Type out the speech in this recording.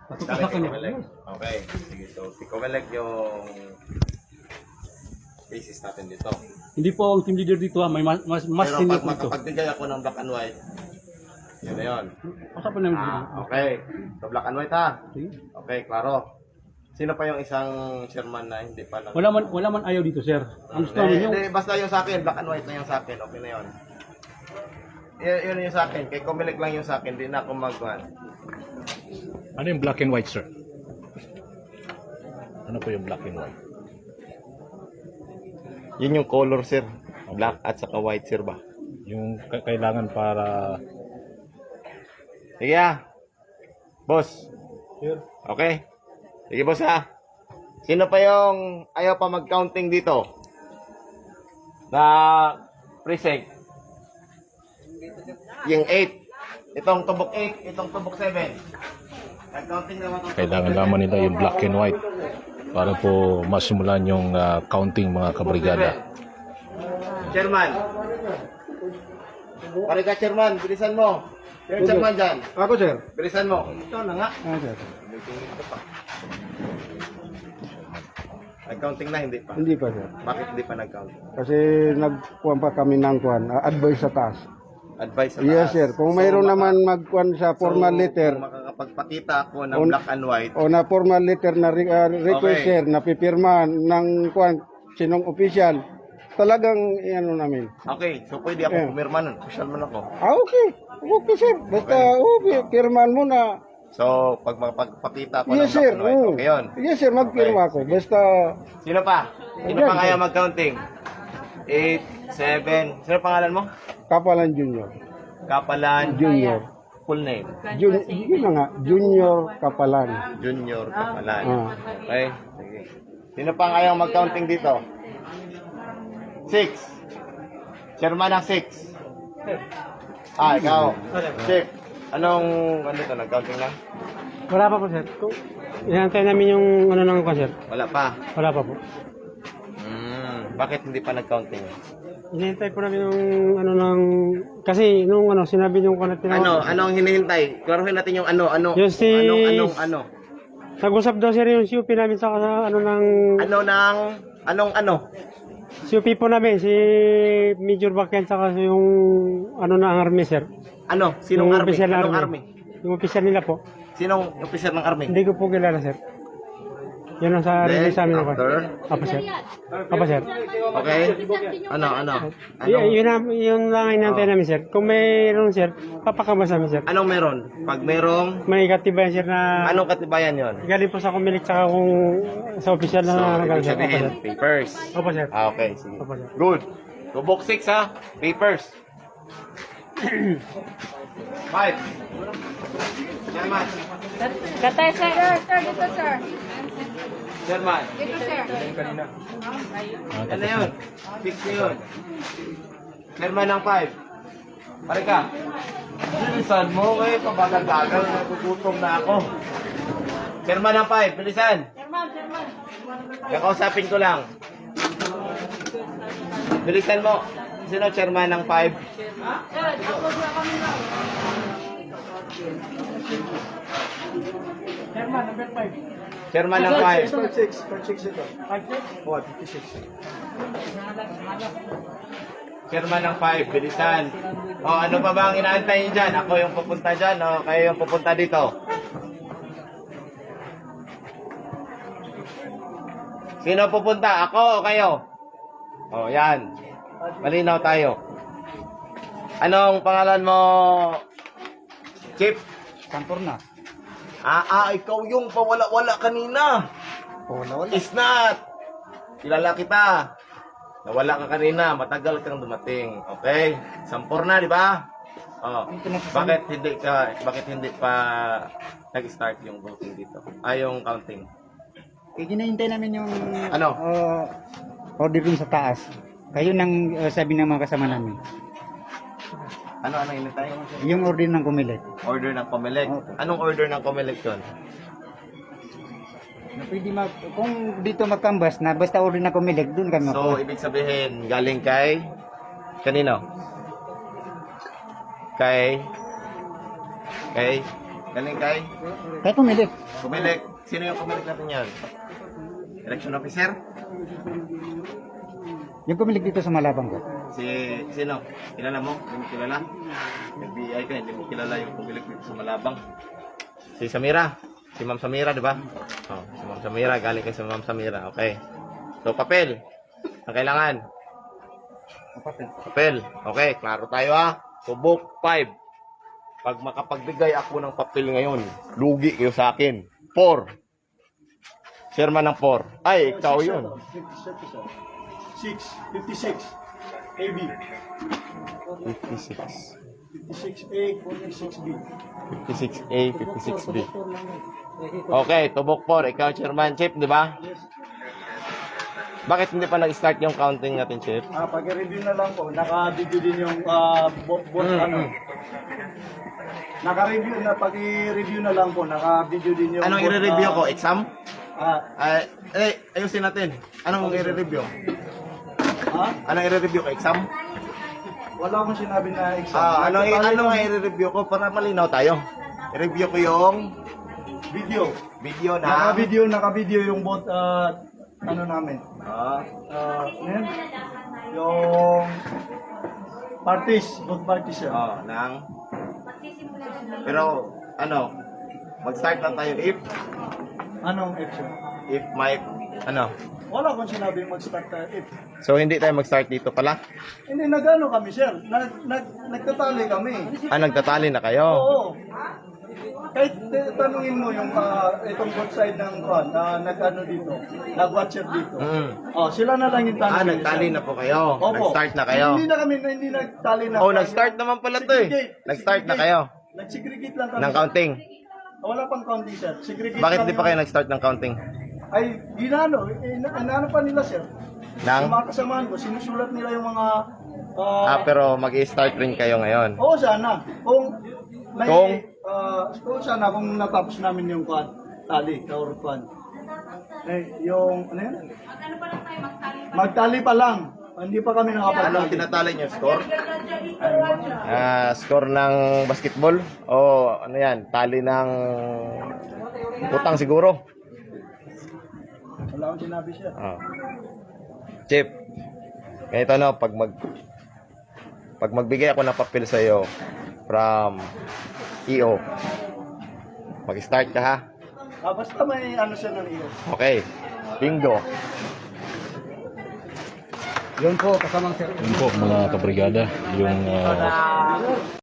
Dali, Patutusakan niya. Comelec. Okay, sige. So, si Comelec yung basis natin dito. Hindi po ang team leader dito ha. May mas Pero senior pag po ito. makapagbigay ako ng black and white, yun na yun. Usapan namin dito. Okay. So, black and white ha. Sige. Okay, klaro. Sino pa yung isang chairman na hindi pa lang? Wala man ayaw dito, sir. Ang gusto namin yung... Hindi, basta yung sa akin, black and white na yung sa akin, okay na yun. Yun yung sa akin, kay Comelec lang yung sa akin, di na ako mag-one. Ano yung black and white, sir? Ano po yung black and white? Yun yung color, sir. Black at saka white, sir ba? Yung kailangan para... Sige ah. Boss. Sir. Okay. Sige boss ha. Sino pa yung ayaw pa mag-counting dito? Na precinct? Yung 8. Itong tubok 8, itong tubok 7. Nag-counting naman itong Kailangan naman nila yung black and white para po masimulan yung counting mga kabrigada. Chairman. Pare ka chairman, bilisan mo. Yung chairman dyan. Ako, sir. Bilisan mo. Ito na nga. Sir. Nag-counting na, hindi pa. Hindi pa, sir. Bakit hindi pa nag-counting? Kasi nagkuhan pa kami ng advice sa taas. Advice sa Yes, taas. sir. Kung mayroon naman magkuhan sa formal letter, Kung makakapagpakita ako ng On- black and white, o na formal letter na request, Okay. sir, na pipirma ng kuhan, sinong official, talagang ano namin. okay, so pwede ako Yeah. pumirma nun. Social man ako. Okay. Okay, sir. Basta, okay, pirmahan mo na. So, pag makapagpakita ako ng Yes, black sir. and white, Oo. okay yun. Yes, sir. Magpirma Okay, ako. sige. Basta, Sino pa? Sino Yan, pa kaya sir. mag-counting? 8, 7, sino pangalan mo? Kapalan Junior. Kapalan, Junior. full name. Yun na nga. Junior Kapalan. Junior Kapalan. Ah. Okay, sige. Sino pang ayaw mag-counting dito? 6. Chairman ng 6. Ikaw. Chief. Ano to, nag-counting lang? Wala pa po, sir. Inantay namin yung ano nang ko, sir. Wala pa. Wala pa po. Bakit hindi pa nag-counting? Inantay po namin yung ano nang... Kasi nung ano, sinabi yung kanat Ano ang hinihintay? Klaruhin natin yung ano. Yung si- Ano. Nag-usap daw, sir, yung CUP namin sa ano ng... Ano? CUP po namin, si Major Bakyan, saka yung ano na ang army, sir. Ano? Sinong Yung army? official na Anong army? Yung official nila po. Sinong officer ng army? Hindi ko po kilala, sir. Yun ang sa Then, release sa amin ako. after? Apo, sir. Apo, sir. Okay? Ano? Yun lang inantay namin, sir. Kung mayroon, sir, papakabas namin, sir. Anong meron? Pag merong, May katibayan, sir, na anong katibayan yon? galing po sa kumilik saka kung sa official So, na ibig nagaling, sir. Apo, sabihin, sir. papers. Apo, sir. Okay, sige. Opo, sir. Good. Tubok 6 ha? Papers. 5. Chairman. Katay, sir. Sir, dito, sir. Chairman. Dito, sir. Ano yun? 6 na yun. Chairman ng 5. Pare ka. Bilisan mo kayo. Pabagal-bagal. Nagugutom na ako. Chairman ng 5. Bilisan. Kakausapin ko lang. Bilisan mo. Sino chairman ng 5? Sir, ako sa kami na. Chairman ng 5. 56 ito. 56? Oh, 56. Chairman ng 5. Bilisan. O, ano pa ba ang inaantay niyo dyan? Ako yung pupunta dyan o kayo yung pupunta dito? Sino pupunta? Ako o kayo? O, yan. Malinaw tayo. Anong pangalan mo, Chief? Kantor na. Ikaw yung pawala-wala kanina. Wala. It's not. Kilala kita. Nawala ka kanina, matagal kang dumating. Okay? Sampor na, di ba? Oh. Bakit hindi pa nag-start yung voting dito? Yung counting. Hinahintay namin yung Ano? order dun sa taas. Kayo nang sabi ng mga kasama namin. Ano hinintay? Yung order ng Comelec. Order ng Comelec. Anong order ng Comelec yun? Na pwede kung dito magkambas na basta order ng Comelec, dun kami So, ibig sabihin, galing kay kanino? Kay Galing kay? Kaya pumilit. Kumilik. Sino yung kumilik natin yan? Election officer? Yung pumilit dito sa Malabang ko. Sino? Kilala mo? Hindi mo kilala? FBI ka, hindi mo kilala yung kumilik dito sa Malabang. Si Samira. Si Ma'am Samira, di ba? Oh, si Ma'am Samira. Galing kay sa Ma'am Samira. Okay. So, papel. Ang kailangan? Papel. Okay, klaro tayo ha. Subok 5. Pag makapagbigay ako ng papel ngayon, lugi kayo sa akin. 4. Chairman ng 4. Ay, ikaw yun. 56. AB. 56. 56A, 56B. 56A, 56B. Okay, tubok 4. Ikaw, Chairman Chip, di ba? Bakit hindi pa nag-start yung counting natin, Chip? Pag-review na lang po, naka-video din yung Naka-review na, pag-review na lang po, naka-video din yung Anong i-review ko? Exam? Ah, Ayusin natin. Anong i-review? ha? Anong i-review ko? Exam? Wala akong sinabi na exam. Anong i-review ko para malinaw tayo? I-review ko yung Video. video na... Naka-video yung both, ano namin. Yan. Yung both parties, sir. Pero, mag-start lang tayo Anong action? if may, Wala akong sinabi mag-start tayo. So, hindi tayo mag-start dito pala? Hindi, nag-ano kami, sir. Nagtatali kami. Nagtatali na kayo? Oo. Kahit tanungin mo yung itong both side ng nag-ano dito, nag-watcher dito. Sila na lang yung tanongin. Nagtali na po kayo? Opo. Nag-start na kayo? Hindi nagtali na. Nag-start naman pala to eh. Nag-start na kayo? Nag-segregate lang kami. Ng counting? Wala pang counting, sir. Segregate Bakit lang di pa kayo nag-start ng counting? Ay, inano pa nila, sir. Nang? Yung mga kasamahan ko, sinusulat nila yung mga... Pero mag-i-start rin kayo ngayon? Oo, sana. Kung? Sana kung natapos namin yung tali, or yung, ano yan? Magtali pa lang. Hindi pa kami nakapagtali. Anong tinatali nyo? Score? Score ng basketball? O ano yan? Tali ng utang siguro? Wala akong sinabi, sir. Chip, ganito pag magbigay ako ng papel sa iyo from EO, mag-start ka ha? Basta may ano siya ng iyo. Okay, bingo. Yun po, kasamang sir. Yun po mga kabrigada, yung